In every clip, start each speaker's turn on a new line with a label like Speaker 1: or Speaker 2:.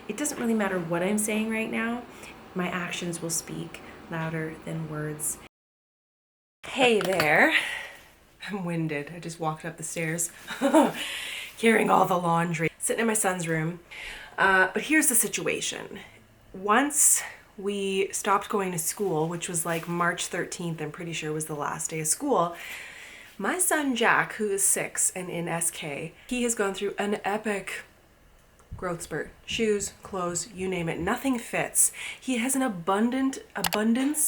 Speaker 1: it doesn't really matter what I'm saying right now. My actions will speak louder than words. Hey there. I'm winded. I just walked up the stairs carrying all the laundry. Sitting in my son's room. But here's the situation. Once we stopped going to school, which was like March 13th, I'm pretty sure was the last day of school, my son Jack, who is 6 and in SK, he has gone through an epic growth spurt. Shoes, clothes, you name it, nothing fits. He has an abundance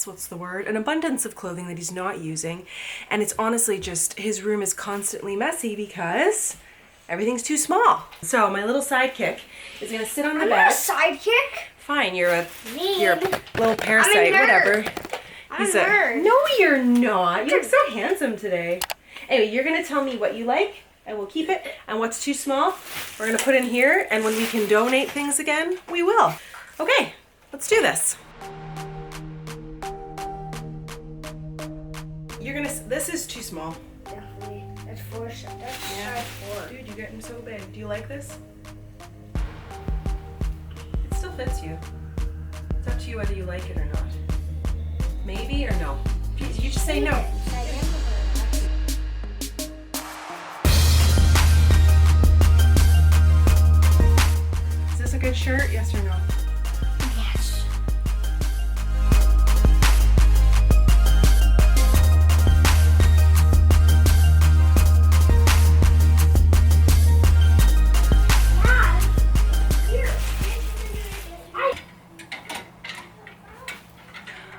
Speaker 1: of clothing that he's not using. And it's honestly just, his room is constantly messy because everything's too small. So my little sidekick is gonna sit on the bed.
Speaker 2: I'm not a sidekick.
Speaker 1: Fine, you're a little parasite, whatever.
Speaker 2: I'm a nerd.
Speaker 1: No, you're not. You look so handsome today. Anyway, you're gonna tell me what you like, and we'll keep it, and what's too small, we're gonna put in here, and when we can donate things again, we will. Okay, let's do this. This is too small.
Speaker 2: Definitely. That's 4. That's
Speaker 1: Yeah.
Speaker 2: 4.
Speaker 1: Dude, you're getting so big. Do you like this? It still fits you. It's up to you whether you like it or not. Maybe or no? You just say no. Is this a good shirt? Yes or no?
Speaker 2: Yes.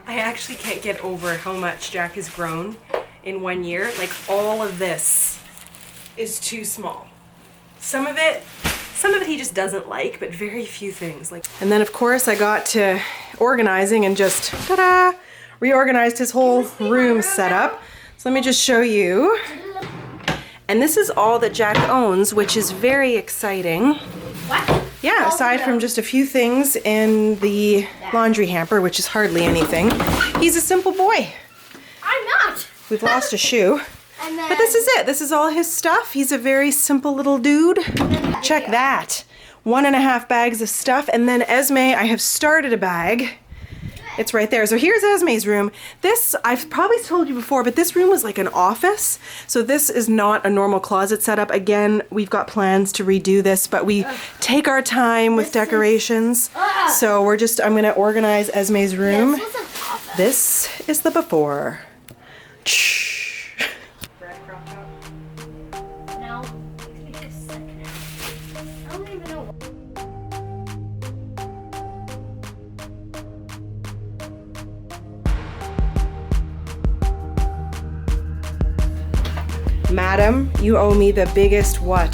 Speaker 1: I actually can't get over how much Jack has grown in 1 year. Like, all of this is too small. Some of it he just doesn't like, but very few things. And then of course I got to organizing and just, ta-da, reorganized his whole room setup. So let me just show you. And this is all that Jack owns, which is very exciting.
Speaker 2: What?
Speaker 1: Yeah, aside from just a few things in the laundry hamper, which is hardly anything. He's a simple boy.
Speaker 2: I'm not.
Speaker 1: We've lost a shoe. But this is it. This is all his stuff. He's a very simple little dude. Check that. 1.5 bags of stuff. And then Esmé, I have started a bag. It's right there. So here's Esmé's room. This, I've probably told you before, but this room was like an office. So this is not a normal closet setup. Again, we've got plans to redo this, but we take our time with decorations. So I'm gonna organize Esmé's room. This is the before.
Speaker 2: No. Give me a second. I don't even know.
Speaker 1: Madam, you owe me the biggest what?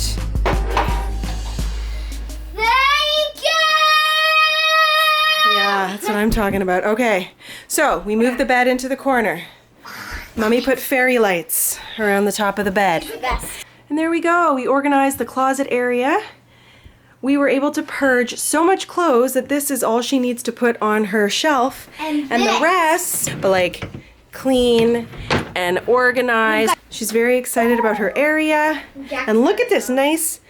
Speaker 2: Thank you!
Speaker 1: Yeah, that's what I'm talking about. Okay, so we moved the bed into the corner. Mommy put fairy lights around the top of the bed.
Speaker 2: Yes.
Speaker 1: And there we go. We organized the closet area. We were able to purge so much clothes that this is all she needs to put on her shelf. And the rest, but like clean and organized. She's very excited about her area. And look at this nice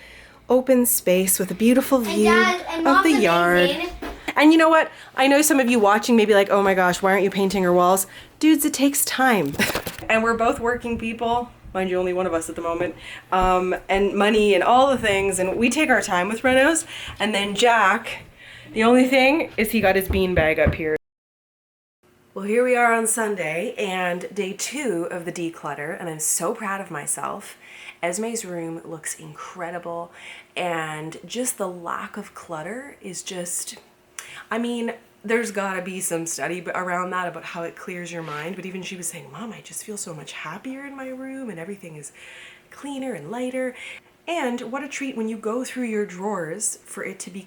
Speaker 1: open space with a beautiful view of the yard. And you know what? I know some of you watching may be like, oh my gosh, why aren't you painting her walls? Dudes, it takes time. And we're both working people. Mind you, only one of us at the moment. And money and all the things. And we take our time with renos. And then Jack, the only thing is he got his beanbag up here. Well, here we are on Sunday and day 2 of the declutter, and I'm so proud of myself. Esmé's room looks incredible, and just the lack of clutter is just, I mean, there's gotta be some study around that about how it clears your mind, but even she was saying, Mom, I just feel so much happier in my room and everything is cleaner and lighter. And what a treat when you go through your drawers for it to be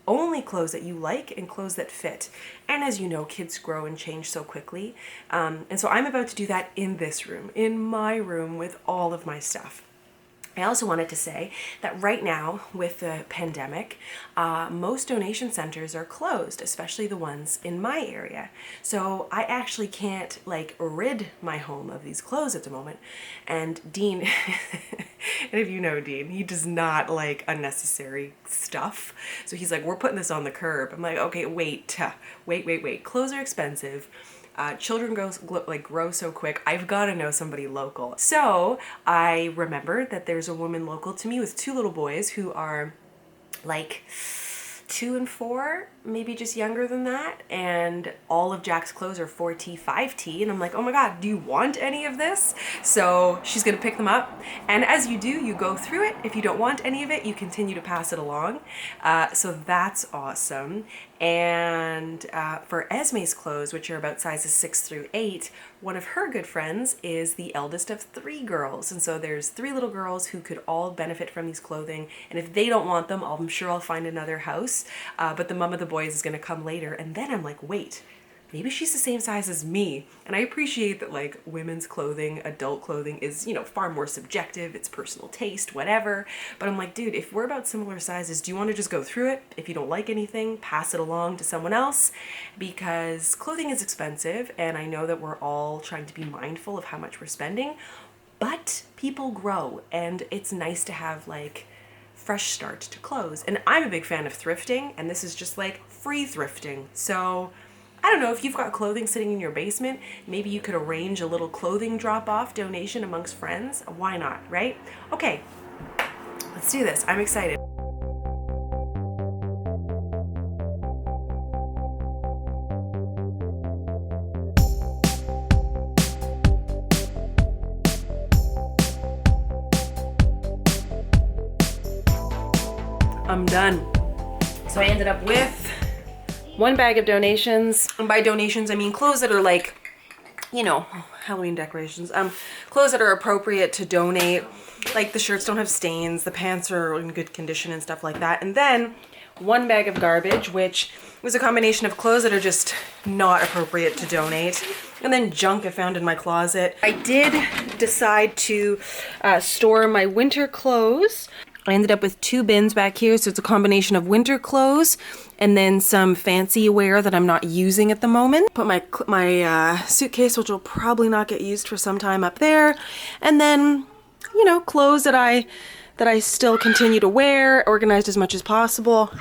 Speaker 1: only clothes that you like and clothes that fit. And as you know, kids grow and change so quickly. And so I'm about to do that in this room, in my room with all of my stuff. I also wanted to say that right now with the pandemic, most donation centers are closed, especially the ones in my area. So I actually can't like rid my home of these clothes at the moment. And Dean, and if you know Dean, he does not like unnecessary stuff. So he's like, we're putting this on the curb. I'm like, okay, wait. Clothes are expensive. Children grow so quick. I've got to know somebody local. So I remembered that there's a woman local to me with 2 little boys who are like 2 and 4, maybe just younger than that. And all of Jack's clothes are 4T, 5T. And I'm like, oh my God, do you want any of this? So she's gonna pick them up. And as you do, you go through it. If you don't want any of it, you continue to pass it along. So that's awesome. And for Esmé's clothes, which are about sizes 6 through 8, one of her good friends is the eldest of 3 girls. And so there's 3 little girls who could all benefit from these clothing. And if they don't want them, I'm sure I'll find another house. But the mom of the boys is gonna come later. And then I'm like, wait, maybe she's the same size as me. And I appreciate that like women's clothing, adult clothing is, you know, far more subjective. It's personal taste, whatever. But I'm like, dude, if we're about similar sizes, do you want to just go through it? If you don't like anything, pass it along to someone else, because clothing is expensive. And I know that we're all trying to be mindful of how much we're spending, but people grow and it's nice to have like fresh start to clothes. And I'm a big fan of thrifting, and this is just like free thrifting. So I don't know, if you've got clothing sitting in your basement, maybe you could arrange a little clothing drop-off donation amongst friends. Why not, right? Okay, let's do this. I'm excited. I'm done. So I ended up with 1 bag of donations. And by donations, I mean clothes that are like, you know, Halloween decorations. Clothes that are appropriate to donate. Like the shirts don't have stains, the pants are in good condition and stuff like that. And then 1 bag of garbage, which was a combination of clothes that are just not appropriate to donate. And then junk I found in my closet. I did decide to store my winter clothes. I ended up with 2 bins back here, so it's a combination of winter clothes and then some fancy wear that I'm not using at the moment. Put my suitcase, which will probably not get used for some time, up there, and then, you know, clothes that I still continue to wear, organized as much as possible.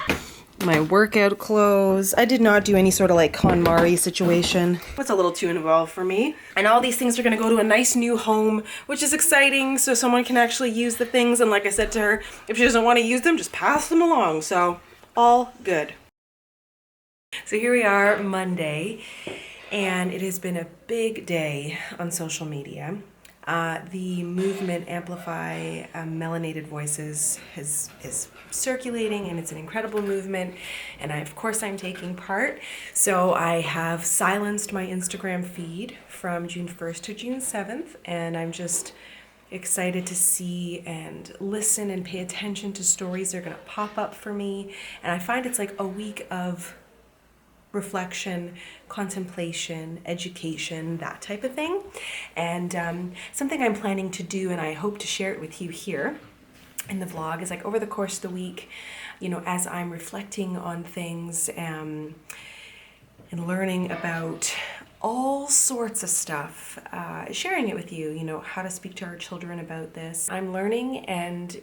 Speaker 1: My workout clothes. I did not do any sort of like KonMari situation. It's a little too involved for me. And all these things are gonna go to a nice new home, which is exciting, so someone can actually use the things. And like I said to her, if she doesn't want to use them, just pass them along. So all good. So here we are, Monday, and it has been a big day on social media. The movement Amplify Melanated Voices is circulating, and it's an incredible movement, and of course I'm taking part. So I have silenced my Instagram feed from June 1st to June 7th, and I'm just excited to see and listen and pay attention to stories that are going to pop up for me. And I find it's like a week of reflection, contemplation, education, that type of thing. And something I'm planning to do, and I hope to share it with you here in the vlog, is like over the course of the week, you know, as I'm reflecting on things and learning about all sorts of stuff, sharing it with you, you know, how to speak to our children about this. I'm learning and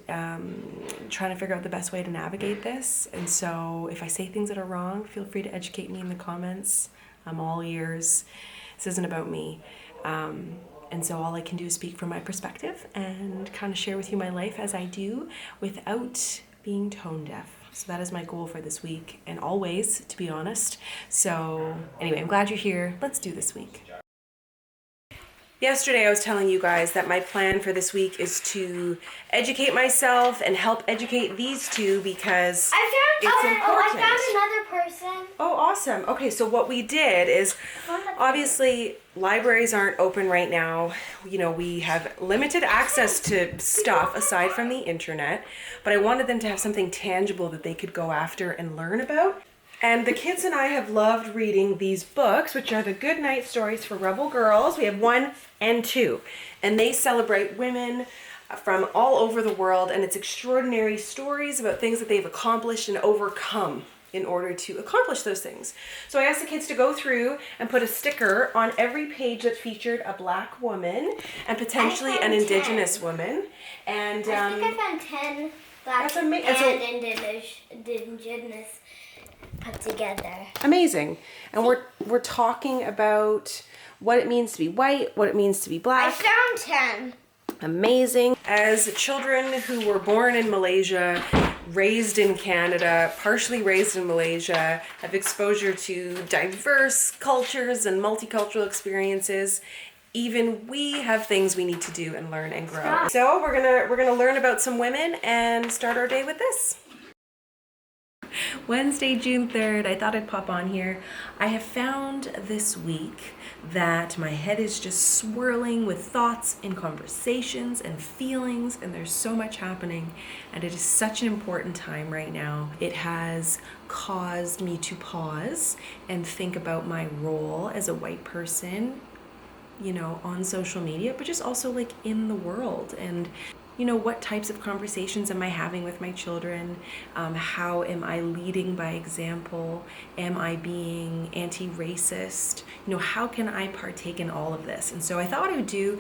Speaker 1: trying to figure out the best way to navigate this. And so if I say things that are wrong, feel free to educate me in the comments. I'm all ears. This isn't about me. And so all I can do is speak from my perspective and kind of share with you my life as I do without being tone deaf. So that is my goal for this week, and always, to be honest. So anyway, I'm glad you're here. Let's do this week. Yesterday I was telling you guys that my plan for this week is to educate myself and help educate these two because it's important.
Speaker 2: I found another person.
Speaker 1: Oh, awesome. Okay, so what we did is, obviously, libraries aren't open right now. You know, we have limited access to stuff aside from the internet, but I wanted them to have something tangible that they could go after and learn about. And the kids and I have loved reading these books, which are the Goodnight stories for Rebel Girls. We have 1 and 2, and they celebrate women, from all over the world, and it's extraordinary stories about things that they've accomplished and overcome in order to accomplish those things. So I asked the kids to go through and put a sticker on every page that featured a Black woman and potentially an Indigenous woman. And
Speaker 2: I think I found 10 Black and Indigenous put together.
Speaker 1: Amazing. And we're talking about what it means to be white, what it means to be Black.
Speaker 2: I found 10.
Speaker 1: Amazing. As children who were born in Malaysia, raised in Canada, partially raised in Malaysia, have exposure to diverse cultures and multicultural experiences, even we have things we need to do and learn and grow. So we're gonna learn about some women and start our day with this. Wednesday, June 3rd, I thought I'd pop on here. I have found this week that my head is just swirling with thoughts and conversations and feelings, and there's so much happening, and it is such an important time right now. It has caused me to pause and think about my role as a white person, you know, on social media, but just also like in the world. And you know, what types of conversations am I having with my children? How am I leading by example? Am I being anti-racist? You know, how can I partake in all of this? And so I thought what I would do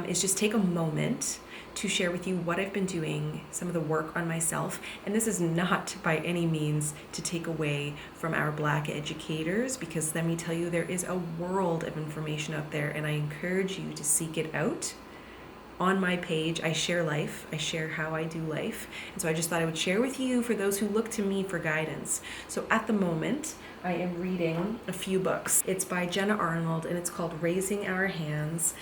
Speaker 1: is just take a moment to share with you what I've been doing, some of the work on myself. And this is not by any means to take away from our Black educators, because let me tell you, there is a world of information out there, and I encourage you to seek it out. On my page, I share life. I share how I do life. And so I just thought I would share with you for those who look to me for guidance. So at the moment, I am reading a few books. It's by Jenna Arnold, and it's called Raising Our Hands.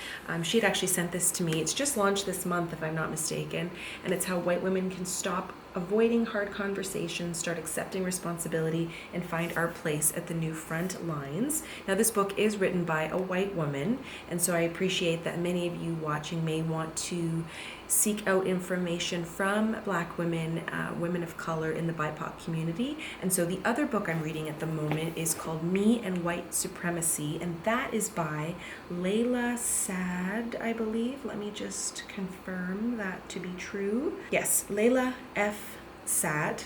Speaker 1: She had actually sent this to me. It's just launched this month, if I'm not mistaken. And it's how white women can stop avoiding hard conversations, start accepting responsibility, and find our place at the new front lines. Now, this book is written by a white woman, and so I appreciate that many of you watching may want to seek out information from Black women, women of color in the BIPOC community. And so the other book I'm reading at the moment is called Me and White Supremacy, and that is by Layla Saad, I believe. Let me just confirm that to be true. Yes, Layla F. Saad.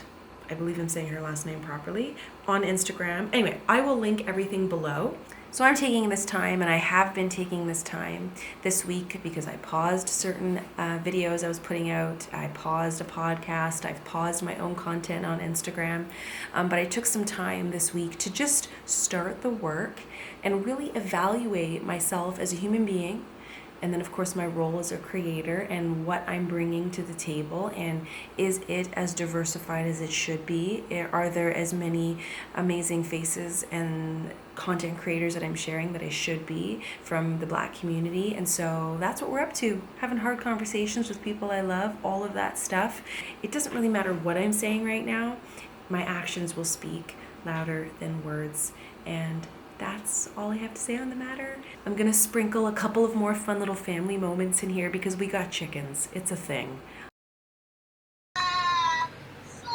Speaker 1: I believe I'm saying her last name properly, on Instagram. Anyway, I will link everything below. So I'm taking this time, and I have been taking this time this week because I paused certain videos I was putting out. I paused a podcast. I've paused my own content on Instagram. But I took some time this week to just start the work and really evaluate myself as a human being. And then, of course, my role as a creator and what I'm bringing to the table. And is it as diversified as it should be? Are there as many amazing faces and content creators that I'm sharing that I should be from the Black community? And so that's what we're up to, having hard conversations with people I love, all of that stuff. It doesn't really matter what I'm saying right now. My actions will speak louder than words. And that's all I have to say on the matter. I'm gonna sprinkle a couple of more fun little family moments in here because we got chickens. It's a thing.
Speaker 3: 4.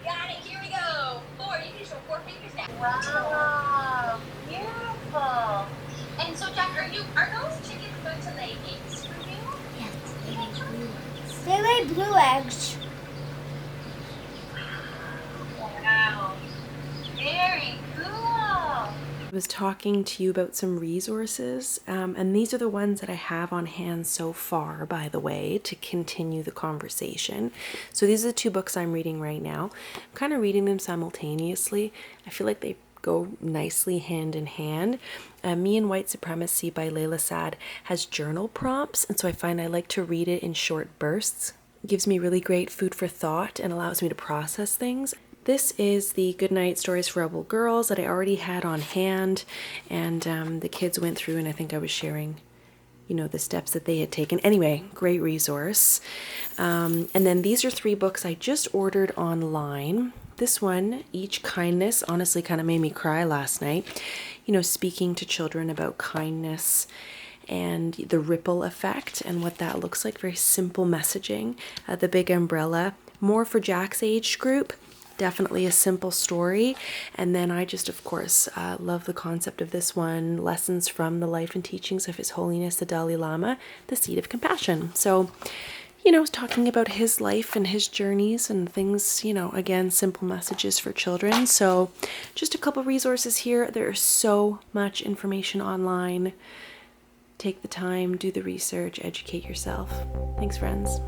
Speaker 3: Got it. Here we go. 4. You can show 4 fingers now. Wow. Beautiful. And so, Jack, are those chickens going to lay eggs for you?
Speaker 2: Yes, they lay blue eggs. They lay blue eggs.
Speaker 3: Wow. Very cool.
Speaker 1: I was talking to you about some resources, and these are the ones that I have on hand so far, by the way, to continue the conversation. So these are the 2 books I'm reading right now. I'm kind of reading them simultaneously. I feel like they go nicely hand in hand. Me and White Supremacy by Layla Saad has journal prompts, and so I find I like to read it in short bursts. It gives me really great food for thought and allows me to process things. This is the Goodnight Stories for Rebel Girls that I already had on hand, and the kids went through, and I think I was sharing, you know, the steps that they had taken. Anyway, great resource. And then these are 3 books I just ordered online. This one, Each Kindness, honestly kind of made me cry last night. You know, speaking to children about kindness and the ripple effect and what that looks like. Very simple messaging. The Big Umbrella, more for Jack's age group. definitely a simple story. And then I just, of course, love the concept of this one, Lessons from the Life and Teachings of His Holiness the Dalai Lama, the Seed of Compassion. So, you know, talking about his life and his journeys and things, you know, again, simple messages for children. So just a couple resources here. There's so much information online. Take the time, do the research, educate yourself. Thanks, friends.